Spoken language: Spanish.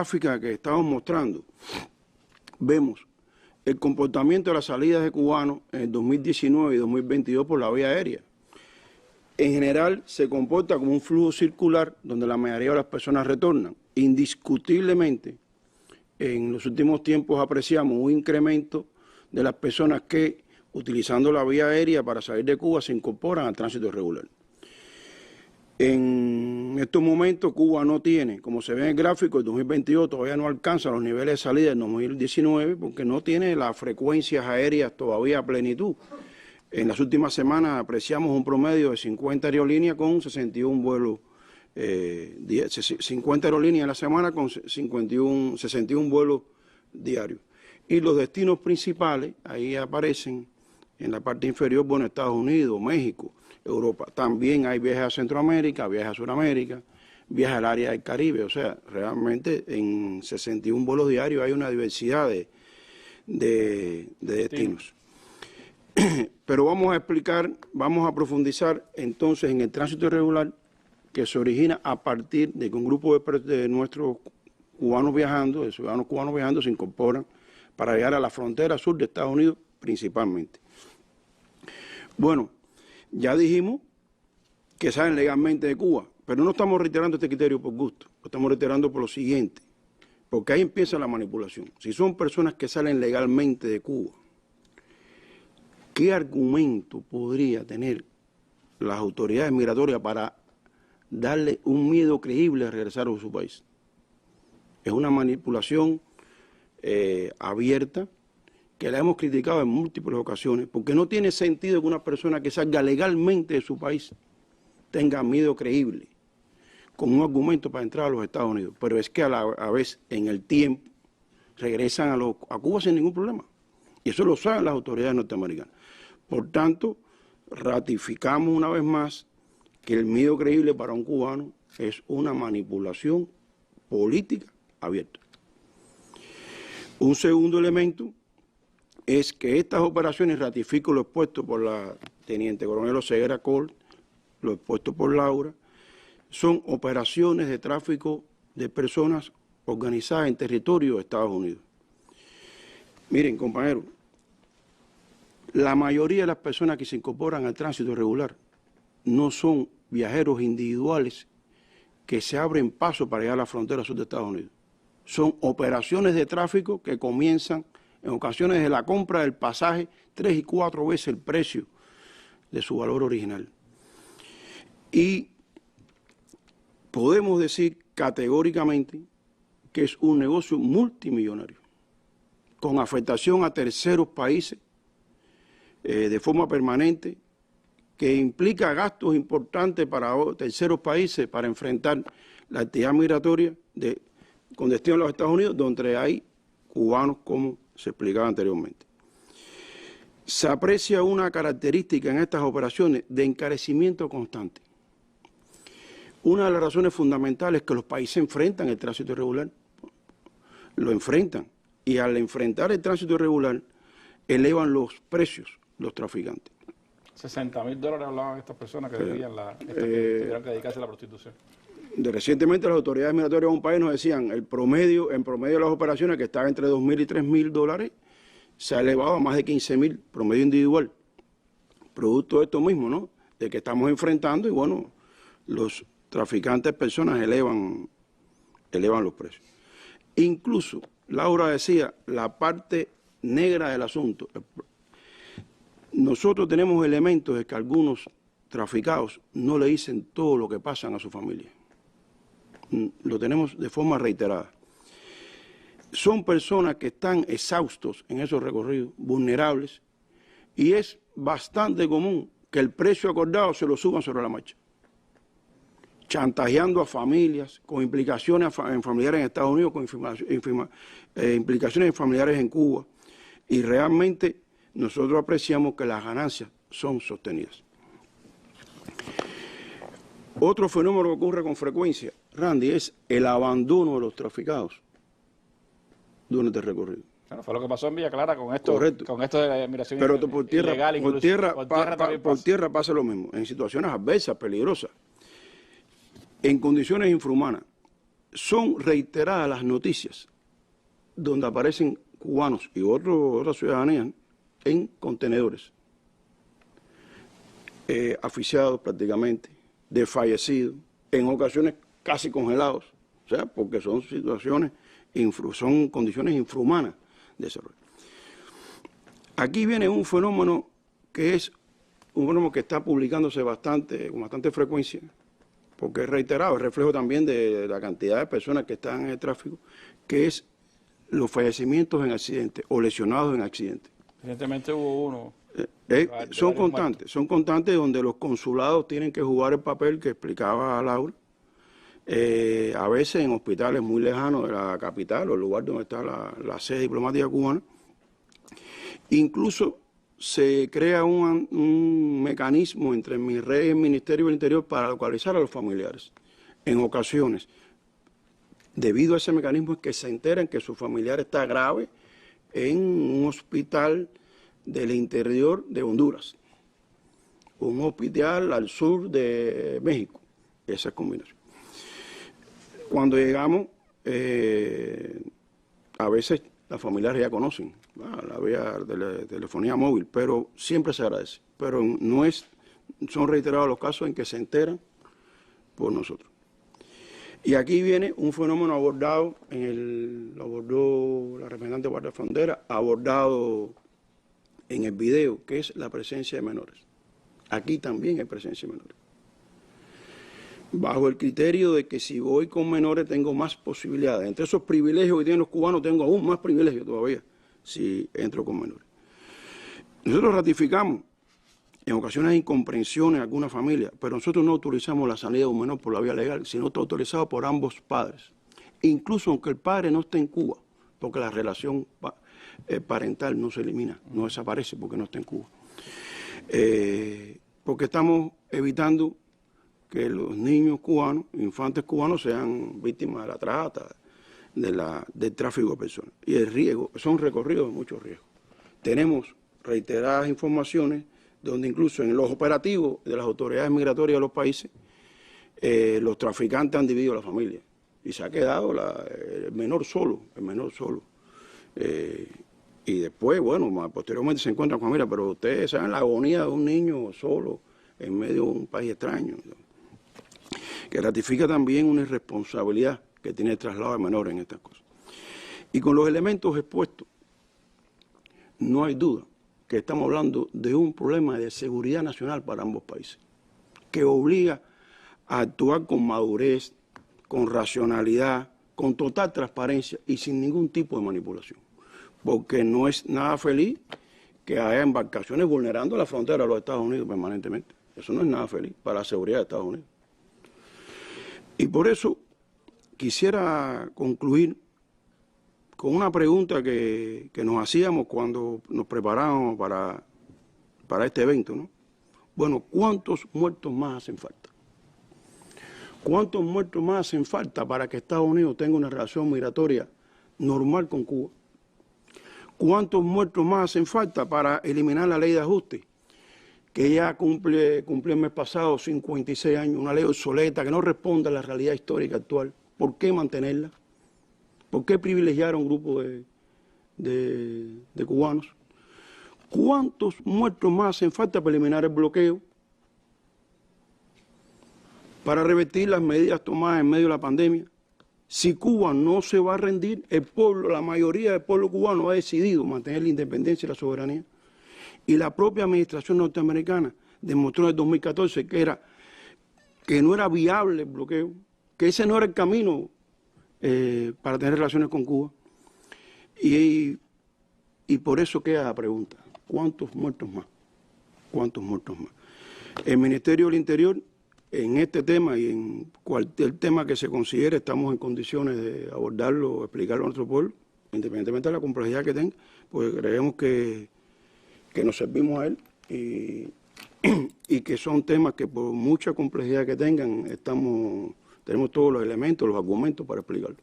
gráfica que estamos mostrando, vemos el comportamiento de las salidas de cubanos en el 2019 y 2022 por la vía aérea. En general se comporta como un flujo circular donde la mayoría de las personas retornan. Indiscutiblemente, en los últimos tiempos apreciamos un incremento de las personas que, utilizando la vía aérea para salir de Cuba, se incorporan al tránsito regular. En estos momentos Cuba no tiene, como se ve en el gráfico, el 2022 todavía no alcanza los niveles de salida del 2019 porque no tiene las frecuencias aéreas todavía a plenitud. En las últimas semanas apreciamos un promedio de 50 aerolíneas con 61 vuelos, 50 aerolíneas a la semana con 61 vuelos diarios. Y los destinos principales, ahí aparecen en la parte inferior, bueno, Estados Unidos, México, Europa. También hay viajes a Centroamérica, viajes a Sudamérica, viajes al área del Caribe. O sea, realmente en 61 vuelos diarios hay una diversidad de destinos. Pero vamos a explicar, vamos a profundizar entonces en el tránsito irregular que se origina a partir de que un grupo de nuestros cubanos viajando, de ciudadanos cubanos viajando, se incorporan para llegar a la frontera sur de Estados Unidos principalmente. Bueno, ya dijimos que salen legalmente de Cuba, pero no estamos reiterando este criterio por gusto, lo estamos reiterando por lo siguiente, porque ahí empieza la manipulación. Si son personas que salen legalmente de Cuba, ¿qué argumento podría tener las autoridades migratorias para darle un miedo creíble a regresar a su país? Es una manipulación abierta que la hemos criticado en múltiples ocasiones, porque no tiene sentido que una persona que salga legalmente de su país tenga miedo creíble con un argumento para entrar a los Estados Unidos. Pero es que a la vez, en el tiempo, regresan a Cuba sin ningún problema. Y eso lo saben las autoridades norteamericanas. Por tanto, ratificamos una vez más que el miedo creíble para un cubano es una manipulación política abierta. Un segundo elemento es que estas operaciones, ratifico lo expuesto por la teniente coronel Oseguera Colt, lo expuesto por Laura, son operaciones de tráfico de personas organizadas en territorio de Estados Unidos. Miren, compañeros, la mayoría de las personas que se incorporan al tránsito regular no son viajeros individuales que se abren paso para llegar a la frontera sur de Estados Unidos. Son operaciones de tráfico que comienzan en ocasiones de la compra del pasaje 3 y 4 veces el precio de su valor original. Y podemos decir categóricamente que es un negocio multimillonario, con afectación a terceros países de forma permanente, que implica gastos importantes para terceros países para enfrentar la actividad migratoria con destino a los Estados Unidos, donde hay cubanos, como se explicaba anteriormente. Se aprecia una característica en estas operaciones de encarecimiento constante. Una de las razones fundamentales es que los países enfrentan el tránsito irregular, lo enfrentan, y al enfrentar el tránsito irregular elevan los precios los traficantes. $60.000 hablaban estas personas que debían que tuvieran que dedicarse a la prostitución. Recientemente las autoridades migratorias de un país nos decían en promedio de las operaciones, que estaba entre $2.000 y $3.000, se ha elevado a más de $15.000 promedio individual. Producto de esto mismo, ¿no? De que estamos enfrentando, y bueno, los traficantes de personas elevan los precios. Incluso, Laura decía, la parte negra del asunto. Nosotros tenemos elementos de que algunos traficados no le dicen todo lo que pasan a su familia. Lo tenemos de forma reiterada. Son personas que están exhaustos en esos recorridos, vulnerables, y es bastante común que el precio acordado se lo suban sobre la marcha, chantajeando a familias, con implicaciones en familiares en Estados Unidos, con implicaciones en familiares en Cuba, y realmente nosotros apreciamos que las ganancias son sostenidas. Otro fenómeno que ocurre con frecuencia, Randy, es el abandono de los traficados durante el recorrido. Bueno, fue lo que pasó en Villa Clara con esto, Correcto. con esto de migración Pero por tierra, ilegal. por tierra pasa lo mismo, en situaciones adversas, peligrosas, en condiciones infrahumanas. son reiteradas las noticias donde aparecen cubanos y otras ciudadanías en contenedores, asfixiados prácticamente, desfallecidos, en ocasiones casi congelados, o sea, porque son situaciones, son condiciones infrahumanas de desarrollo. Aquí viene un fenómeno que es un fenómeno que está publicándose con bastante frecuencia, porque es reiterado, es reflejo también de la cantidad de personas que están en el tráfico, que es los fallecimientos en accidentes o lesionados en accidentes. Recientemente hubo uno. Son constantes donde los consulados tienen que jugar el papel que explicaba Laura, a veces en hospitales muy lejanos de la capital o el lugar donde está la sede diplomática cubana. Incluso se crea un mecanismo entre mi red y el Ministerio del Interior para localizar a los familiares. En ocasiones, debido a ese mecanismo, es que se enteran que su familiar está grave en un hospital del interior de Honduras, un hospital al sur de México, esa es combinación. Cuando llegamos, a veces las familiares ya conocen la vía de telefonía móvil, pero siempre se agradece. Pero son reiterados los casos en que se enteran por nosotros. Y aquí viene un fenómeno abordado, lo abordó la representante de Guardia Frontera, abordado en el video, que es la presencia de menores. Aquí también hay presencia de menores. Bajo el criterio de que si voy con menores tengo más posibilidades. Entre esos privilegios que tienen los cubanos tengo aún más privilegios todavía si entro con menores. Nosotros ratificamos en ocasiones incomprensiones en alguna familia, pero nosotros no autorizamos la salida de un menor por la vía legal, sino está autorizado por ambos padres. Incluso aunque el padre no esté en Cuba, porque la relación parental no se elimina, no desaparece porque no está en Cuba. Porque estamos evitando que los niños cubanos, infantes cubanos, sean víctimas de la trata, del tráfico de personas. Y el riesgo, son recorridos de muchos riesgos. Tenemos reiteradas informaciones donde incluso en los operativos de las autoridades migratorias de los países, los traficantes han dividido la familia. Y se ha quedado el menor solo. Y después, bueno, posteriormente se encuentran con familia, pero ustedes saben la agonía de un niño solo en medio de un país extraño, que ratifica también una irresponsabilidad que tiene el traslado de menores en estas cosas. Y con los elementos expuestos, no hay duda que estamos hablando de un problema de seguridad nacional para ambos países, que obliga a actuar con madurez, con racionalidad, con total transparencia y sin ningún tipo de manipulación. Porque no es nada feliz que haya embarcaciones vulnerando la frontera de los Estados Unidos permanentemente. Eso no es nada feliz para la seguridad de Estados Unidos. Y por eso quisiera concluir con una pregunta que nos hacíamos cuando nos preparábamos para este evento, ¿no? Bueno, ¿cuántos muertos más hacen falta? ¿Cuántos muertos más hacen falta para que Estados Unidos tenga una relación migratoria normal con Cuba? ¿Cuántos muertos más hacen falta para eliminar la ley de ajuste, que ya cumplió el mes pasado 56 años, una ley obsoleta que no responde a la realidad histórica actual? ¿Por qué mantenerla? ¿Por qué privilegiar a un grupo de cubanos? ¿Cuántos muertos más hacen falta para eliminar el bloqueo? Para revertir las medidas tomadas en medio de la pandemia. Si Cuba no se va a rendir, el pueblo, la mayoría del pueblo cubano ha decidido mantener la independencia y la soberanía. Y la propia administración norteamericana demostró en el 2014 que no era viable el bloqueo, que ese no era el camino para tener relaciones con Cuba. Y por eso queda la pregunta, ¿cuántos muertos más? ¿Cuántos muertos más? El Ministerio del Interior, en este tema y en cualquier tema que se considere, estamos en condiciones de abordarlo, explicarlo a nuestro pueblo, independientemente de la complejidad que tenga, pues creemos que nos servimos a él y que son temas que por mucha complejidad que tengan, tenemos todos los elementos, los argumentos para explicarlo.